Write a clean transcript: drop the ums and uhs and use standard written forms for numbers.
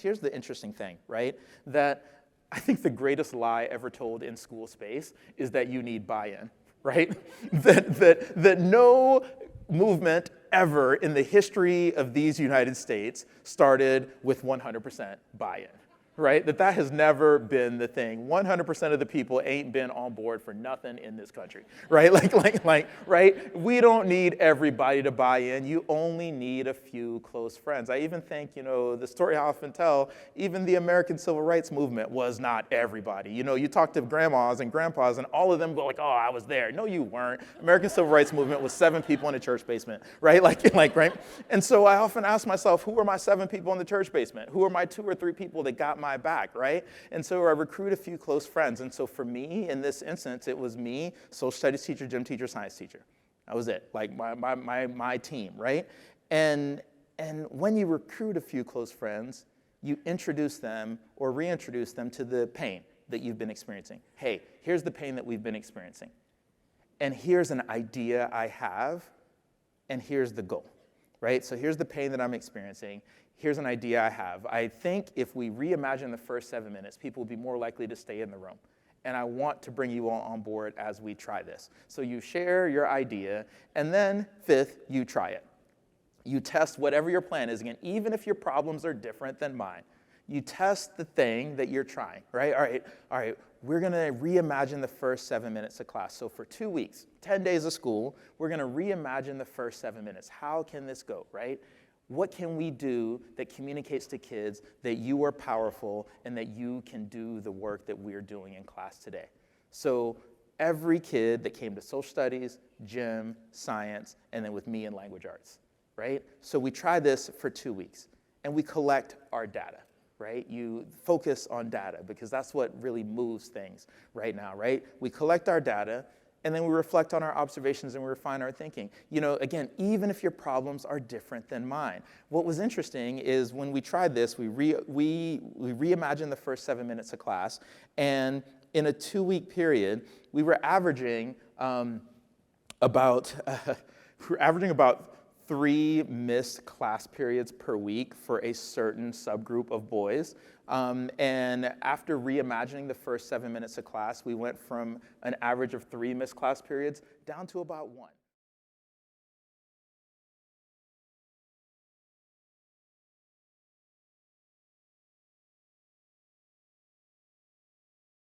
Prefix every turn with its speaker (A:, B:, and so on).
A: Here's the interesting thing, right? That I think the greatest lie ever told in school space is that you need buy-in, right? that no movement ever in the history of these United States started with 100% buy-in, right? That has never been the thing. 100% of the people ain't been on board for nothing in this country, right? Right? We don't need everybody to buy in. You only need a few close friends. I even think, the story I often tell, even the American Civil Rights Movement was not everybody. You talk to grandmas and grandpas and all of them go like, oh, I was there. No, you weren't. American Civil Rights Movement was 7 people in a church basement, right? Right? And so I often ask myself, who are my 7 people in the church basement? Who are my 2 or 3 people that got my back, right? And so I recruit a few close friends. And so for me, in this instance, it was me, social studies teacher, gym teacher, science teacher. That was it, like my team, right? And when you recruit a few close friends, you introduce them or reintroduce them to the pain that you've been experiencing. Hey, here's the pain that we've been experiencing. And here's an idea I have, and here's the goal, right? So here's the pain that I'm experiencing. Here's an idea I have. I think if we reimagine the first 7 minutes, people will be more likely to stay in the room. And I want to bring you all on board as we try this. So you share your idea, and then 5th, you try it. You test whatever your plan is. Again, even if your problems are different than mine, you test the thing that you're trying, right? All right, we're going to reimagine the first 7 minutes of class. So for 2 weeks, 10 days of school, we're going to reimagine the first 7 minutes. How can this go, right? What can we do that communicates to kids that you are powerful and that you can do the work that we're doing in class today? So every kid that came to social studies, gym, science, and then with me in language arts, right? So we try this for 2 weeks, and we collect our data, right? You focus on data because that's what really moves things right now, right? We collect our data, and then we reflect on our observations and we refine our thinking. Again, even if your problems are different than mine. What was interesting is when we tried this, we reimagined the first 7 minutes of class, and in a 2-week period, we were averaging about 3 missed class periods per week for a certain subgroup of boys. And after reimagining the first 7 minutes of class, we went from an average of 3 missed class periods down to about 1.